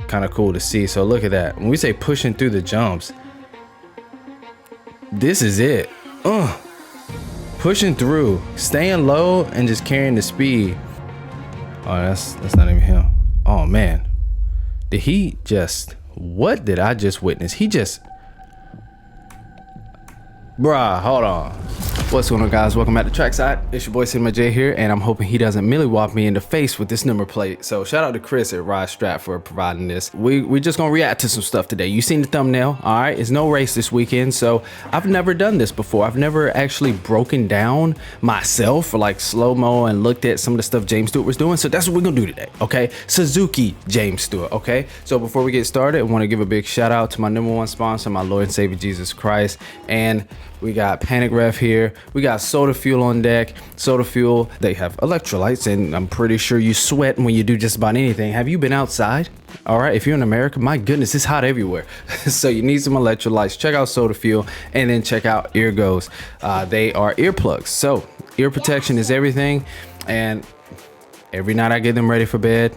kind of cool to see. So look at that. When we say pushing through the jumps, this is it. Pushing through, staying low, and just carrying the speed. Oh, that's not even him. Oh man, did he just? What did I just witness? He just. Bruh, hold on. What's going on, guys? Welcome back to Trackside. It's your boy CinemajAy here, and I'm hoping he doesn't millywop me in the face with this number plate. So shout out to Chris at Ride Strap for providing this. We just gonna react to some stuff today. You seen the thumbnail, all right? It's no race this weekend, so I've never done this before. I've never actually broken down myself for like slow-mo and looked at some of the stuff James Stewart was doing. So that's what we're gonna do today, okay? Suzuki James Stewart, okay? So before we get started, I want to give a big shout out to my #1 sponsor, my Lord and Savior Jesus Christ, and we got Panic Ref here. We got Soda Fuel on deck. Soda Fuel, they have electrolytes, and I'm pretty sure you sweat when you do just about anything. Have you been outside? All right, if you're in America, my goodness, it's hot everywhere. So you need some electrolytes. Check out Soda Fuel, and then check out Eargoes. They are earplugs. So ear protection is everything, and every night I get them ready for bed,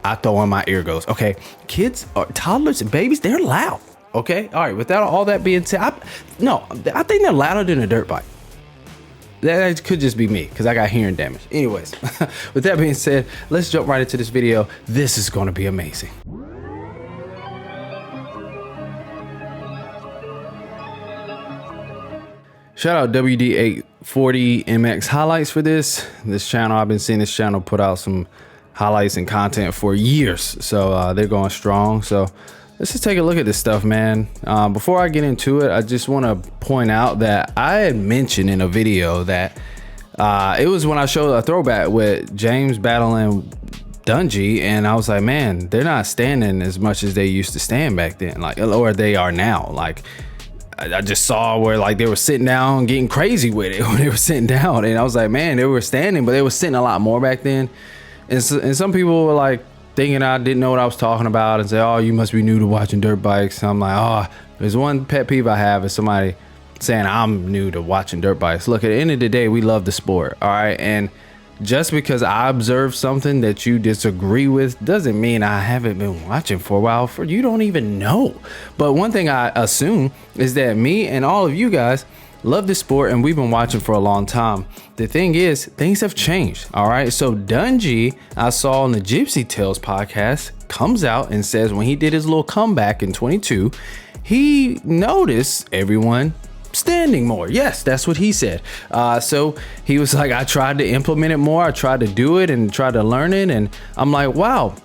I throw on my Eargoes. Okay, kids, or toddlers and babies, they're loud. Okay, all right, without all that being said, I think they're louder than a dirt bike. That could just be me because I got hearing damage. Anyways, with that being said, let's jump right into this video. This is going to be amazing. Shout out WD840MX highlights for this channel. I've been seeing this channel put out some highlights and content for years, so they're going strong. So let's just take a look at this stuff, man. Before I get into it, I just want to point out that I had mentioned in a video that it was when I showed a throwback with James battling Dungey, and I was like, man, they're not standing as much as they used to stand back then, like, or they are now. Like, I just saw where like they were sitting down getting crazy with it when they were sitting down, and I was like, man, they were standing, but they were sitting a lot more back then. And some people were like thinking I didn't know what I was talking about and say, oh, you must be new to watching dirt bikes. I'm like, oh, there's one pet peeve I have is somebody saying I'm new to watching dirt bikes. Look, at the end of the day, we love the sport, all right? And just because I observe something that you disagree with doesn't mean I haven't been watching for a while. For you don't even know. But one thing I assume is that me and all of you guys love this sport, and we've been watching for a long time. The thing is, things have changed, all right? So Dungey, I saw on the Gypsy Tales podcast, comes out and says when he did his little comeback in 22, he noticed everyone standing more. Yes, that's what he said. So he was like, I tried to implement it more. I tried to do it and try to learn it. And I'm like, wow,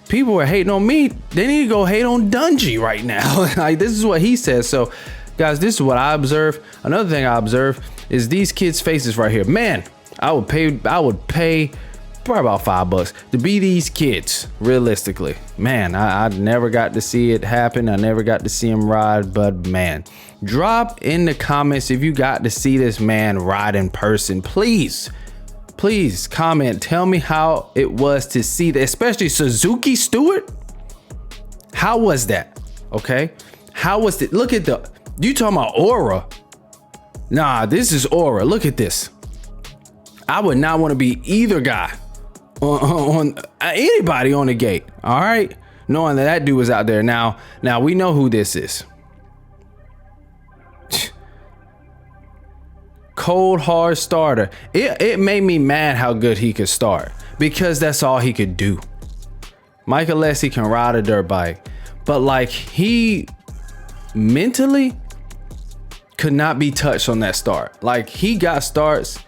people are hating on me. They need to go hate on Dungey right now. Like, this is what he says. So guys, this is what I observe. Another thing I observe is these kids' faces right here. Man, I would pay probably about $5 to be these kids, realistically. Man, I never got to see it happen. I never got to see him ride, but man, drop in the comments if you got to see this man ride in person. Please comment. Tell me how it was to see that, especially Suzuki Stewart. How was that? Okay, how was it? Look at you talking about aura? Nah, this is aura. Look at this. I would not want to be either guy on anybody on the gate. All right, knowing that dude was out there. Now we know who this is. Cold hard starter. It made me mad how good he could start because that's all he could do. Michael Lessie can ride a dirt bike, but like he mentally could not be touched on that start. Like he got starts.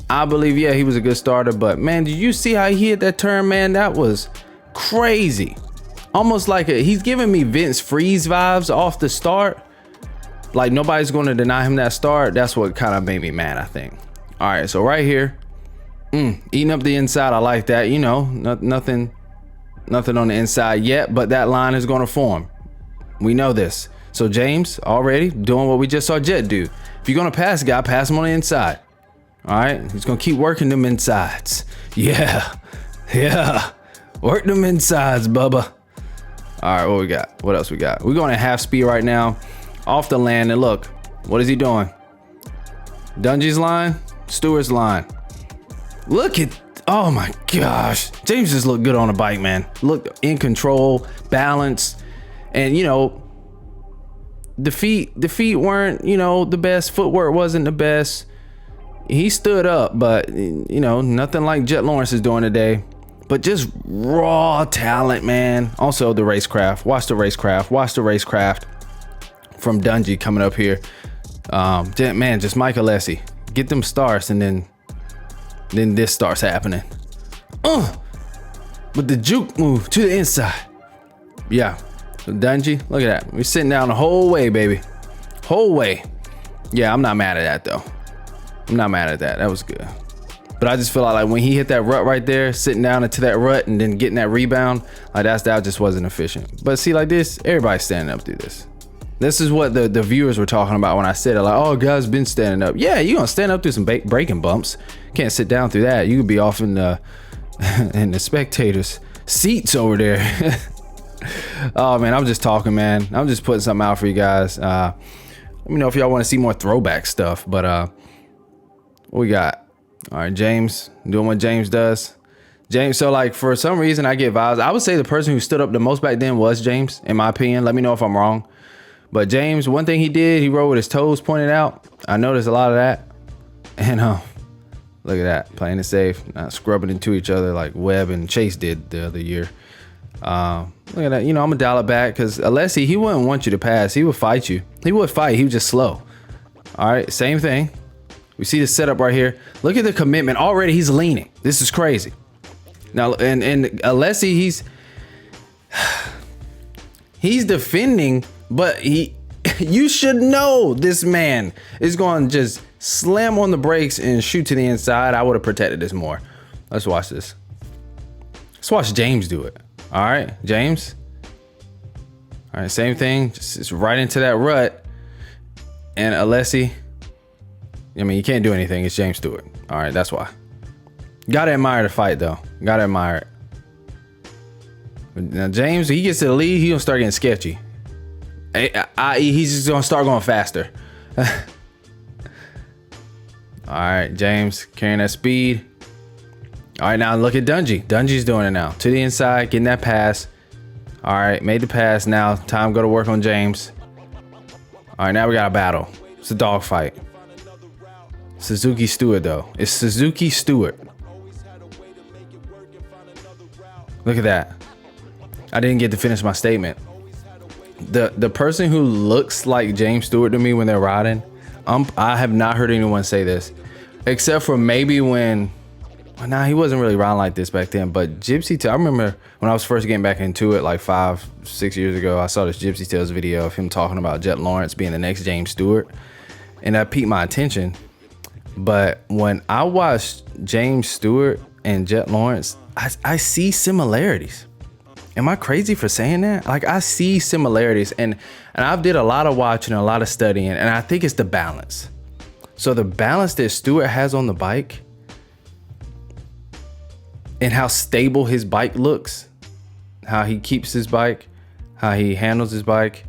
I believe, yeah, he was a good starter, but man, did you see how he hit that turn, man? That was crazy. Almost like he's giving me Vince Freeze vibes off the start. Like nobody's going to deny him that start. That's what kind of made me mad, I think. All right, so right here, eating up the inside. I like that. You know, nothing on the inside yet, but that line is going to form. We know this. So James already doing what we just saw Jet do. If you're going to pass a guy, pass him on the inside. All right, he's going to keep working them insides. Yeah. Work them insides, Bubba. All right, what we got? What else we got? We're going at half speed right now. Off the land, and look, what is he doing? Dungey's line, Stewart's line. Look at, Oh my gosh. James just looked good on a bike, man. Looked in control, balanced, and you know, the feet weren't, you know, the best. Footwork wasn't the best. He stood up, but you know, nothing like Jet Lawrence is doing today. But just raw talent, man. Also the racecraft. Watch the racecraft from Dungey coming up here. Man, just Mike Alessi. Get them starts, and then this starts happening. With the juke move to the inside. Yeah. So Dungey, look at that. We're sitting down the whole way, baby. Whole way. Yeah, I'm not mad at that though. I'm not mad at that. That was good. But I just feel like when he hit that rut right there, sitting down into that rut and then getting that rebound, like that just wasn't efficient. But see, like this, everybody's standing up through this. This is what the viewers were talking about when I said it. Like, oh, guys been standing up. Yeah, you're gonna stand up through some braking bumps. Can't sit down through that. You could be off in the spectators' seats over there. Oh man, I'm just talking, man. I'm just putting something out for you guys. Let me know if y'all want to see more throwback stuff. But what we got? All right, James doing what James does. James, so like for some reason I get vibes. I would say the person who stood up the most back then was James, in my opinion. Let me know if I'm wrong. But James, one thing he did, he rode with his toes pointed out. I noticed a lot of that. And look at that, playing it safe, not scrubbing into each other like Webb and Chase did the other year. Look at that. You know, I'm gonna dial it back because Alessi, he wouldn't want you to pass. He would fight you. He would fight. He was just slow. All right, same thing. We see the setup right here. Look at the commitment. Already he's leaning. This is crazy. Now, and Alessi, he's defending, but you should know this man is going to just slam on the brakes and shoot to the inside. I would have protected this more. Let's watch this. Let's watch James do it. All right, James. All right, same thing. Just right into that rut. And Alessi, I mean, you can't do anything. It's James Stewart. All right, that's why. Gotta admire the fight, though. Gotta admire it. Now, James, he gets to the lead, he's gonna start getting sketchy. I.e., he's just gonna start going faster. All right, James carrying that speed. All right, now look at Dungey. Dungey's doing it now. To the inside, getting that pass. All right, made the pass. Now, time to go to work on James. All right, now we got a battle. It's a dog fight. Suzuki Stewart, though. It's Suzuki Stewart. Look at that. I didn't get to finish my statement. The person who looks like James Stewart to me when they're riding, I have not heard anyone say this, except for maybe when, nah, he wasn't really riding like this back then. But Gypsy Tales, I remember when I was first getting back into it, like 5-6 years ago, I saw this Gypsy Tales video of him talking about Jet Lawrence being the next James Stewart, and that piqued my attention. But when I watched James Stewart and Jet Lawrence, I see similarities. Am I crazy for saying that? Like, I see similarities, and I've did a lot of watching, a lot of studying, and I think it's the balance. So the balance that Stewart has on the bike and how stable his bike looks, how he keeps his bike, how he handles his bike,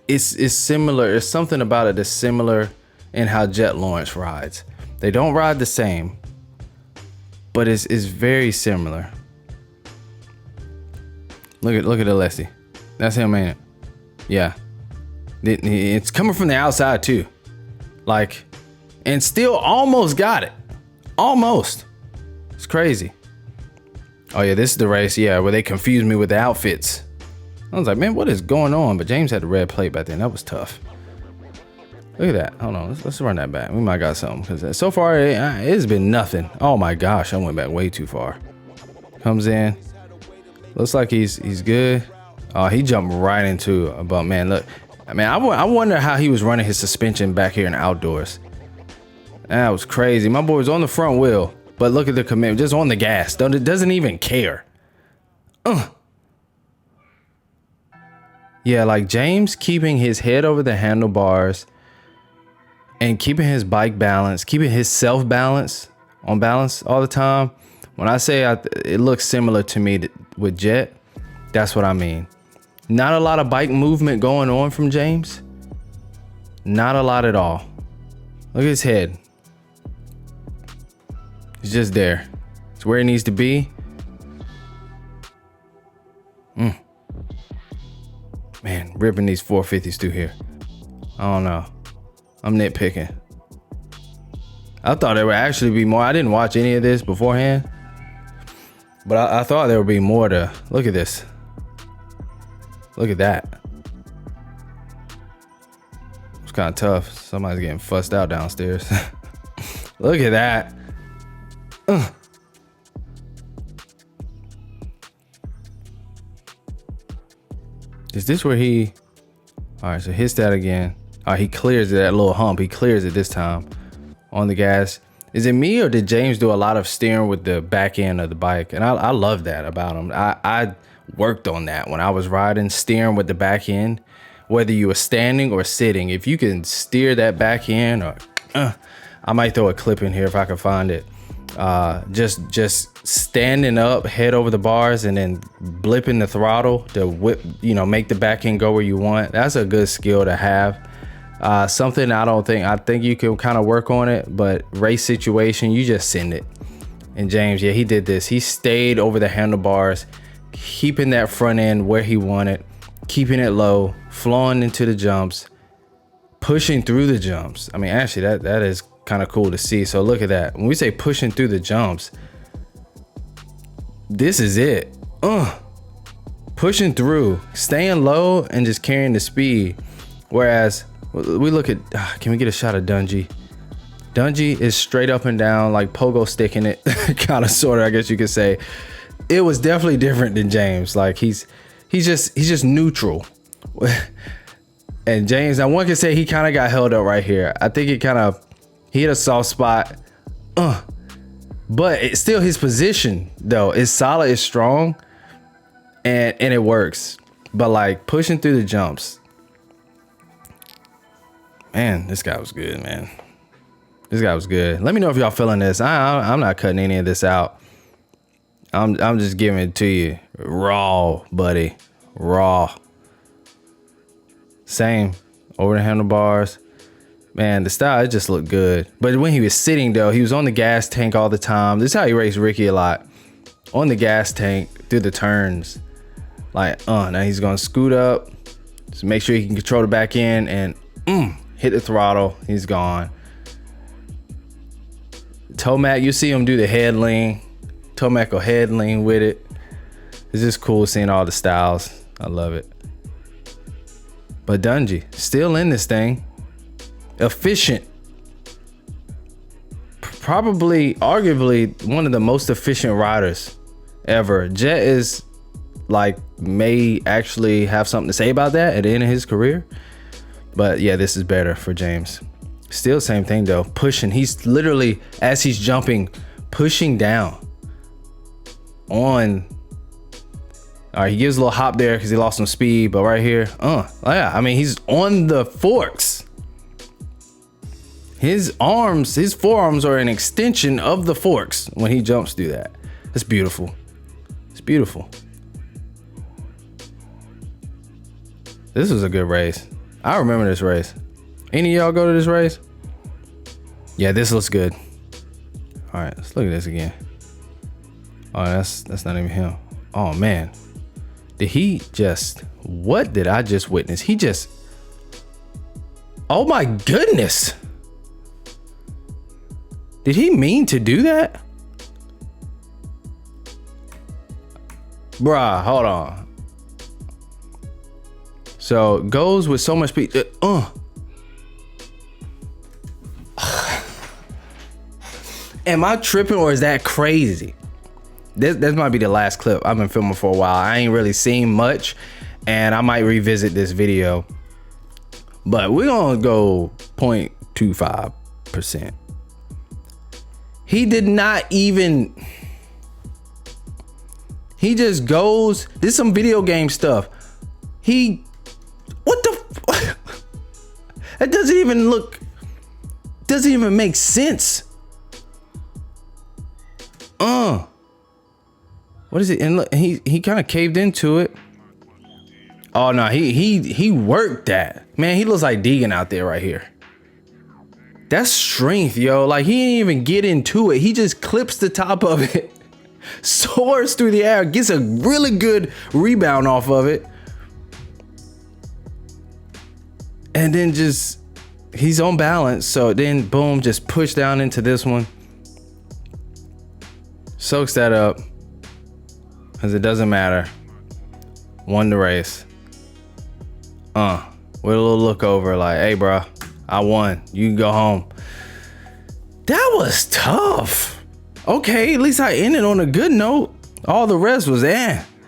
it's similar. There's something about it that's similar in how Jet Lawrence rides. They don't ride the same, but it's very similar. Look at Alessi. That's him, ain't it? Yeah. It's coming from the outside too. Like, and still almost got it. Almost. It's crazy. Oh yeah, this is the race, yeah, where they confused me with the outfits. I was like, man, what is going on? But James had the red plate back then. That was tough. Look at that. Hold on. Let's run that back. We might got something. Because so far, it's been nothing. Oh my gosh, I went back way too far. Comes in. Looks like he's good. Oh, he jumped right into it. But man, look. I mean, I wonder how he was running his suspension back here in the outdoors. That was crazy. My boy was on the front wheel. But look at the commitment. Just on the gas. Doesn't even care. Yeah, like James keeping his head over the handlebars and keeping his bike balance, keeping his self balance on balance all the time. When I say it looks similar to me with Jet, that's what I mean. Not a lot of bike movement going on from James. Not a lot at all. Look at his head. He's just there. It's where it needs to be. Man, ripping these 450s through here. I don't know. I'm nitpicking. I thought there would actually be more. I didn't watch any of this beforehand, but I thought there would be more to look at this. Look at that. It's kind of tough. Somebody's getting fussed out downstairs. Look at that. Is this where he... All right, so hits that again. All right, he clears that little hump. He clears it this time on the gas. Is it me or did James do a lot of steering with the back end of the bike? And I love that about him. I worked on that when I was riding, steering with the back end, whether you were standing or sitting. If you can steer that back end, or I might throw a clip in here if I can find it. Just standing up, head over the bars, and then blipping the throttle to whip, make the back end go where you want. That's a good skill to have. Something I think you can kind of work on it, but race situation, you just send it. And James, yeah, he did this. He stayed over the handlebars, keeping that front end where he wanted, keeping it low, flowing into the jumps, pushing through the jumps. I mean, actually, that is kind of cool to see. So look at that. When we say pushing through the jumps, this is it. Pushing through, staying low, and just carrying the speed. Whereas we look at, can we get a shot of Dungey? Dungey is straight up and down, like pogo sticking it, kind of, sort of, I guess you could say. It was definitely different than James. Like he's just neutral. And James, now one could say he kind of got held up right here. I think he hit a soft spot. But it's still his position though. It's solid, it's strong, and it works. But like pushing through the jumps. Man, this guy was good, man. This guy was good. Let me know if y'all feeling this. I'm not cutting any of this out. I'm just giving it to you raw, buddy. Raw. Same over the handlebars. Man, the style, it just looked good. But when he was sitting though, he was on the gas tank all the time. This is how he raced Ricky a lot. On the gas tank through the turns. Like, now he's gonna scoot up. Just make sure he can control the back end and hit the throttle. He's gone. Tomac, you see him do the head lean. Tomac will head lean with it. It's just cool seeing all the styles. I love it. But Dungey, still in this thing. Efficient. Probably, arguably, one of the most efficient riders ever. Jet is like, may actually have something to say about that at the end of his career. But yeah, this is better for James. Still same thing though, pushing. He's literally, as he's jumping, pushing down on. All right, he gives a little hop there because he lost some speed, but right here, yeah, I mean, he's on the forks. His forearms are an extension of the forks when he jumps through that. It's beautiful. It's beautiful. This was a good race. I remember this race. Any of y'all go to this race? Yeah, this looks good. All right, let's look at this again. Oh, that's not even him. Oh man. What did I just witness? Oh my goodness. Did he mean to do that? Bruh, hold on. So goes with so much speed. Am I tripping or is that crazy? This might be the last clip. I've been filming for a while. I ain't really seen much, and I might revisit this video. But we're gonna go 0.25%. He did not even. He just goes. This is some video game stuff. What the? That doesn't even look. Doesn't even make sense. What is it? And look, he kind of caved into it. Oh no, he worked that. Man, he looks like Deegan out there right here. That's strength, yo. Like he didn't even get into it. He just clips the top of it soars through the air, gets a really good rebound off of it, and then just, he's on balance. So then boom, just push down into this one, soaks that up, because it doesn't matter. Won the race. With a little look over like, hey bro, I won, you can go home. That was tough. Okay, at least I ended on a good note. All the rest was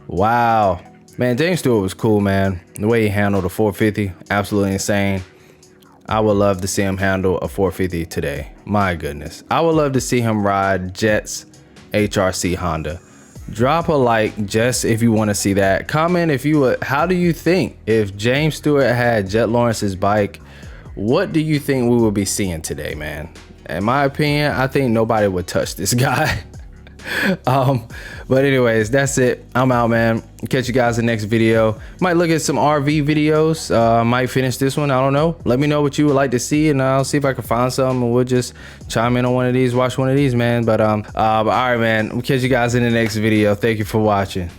wow. Man, James Stewart was cool, man. The way he handled a 450, absolutely insane. I would love to see him handle a 450 today. My goodness. I would love to see him ride Jet's HRC Honda. Drop a like just if you want to see that. Comment if you would. How do you think if James Stewart had Jet Lawrence's bike, what do you think we would be seeing today, man? In my opinion, I think nobody would touch this guy. But anyways, that's it. I'm out, man. Catch you guys in the next video. Might look at some RV videos. Might finish this one, I don't know. Let me know what you would like to see, and I'll see if I can find something, and we'll just chime in on one of these, watch one of these, man. But all right, man, we'll catch you guys in the next video. Thank you for watching.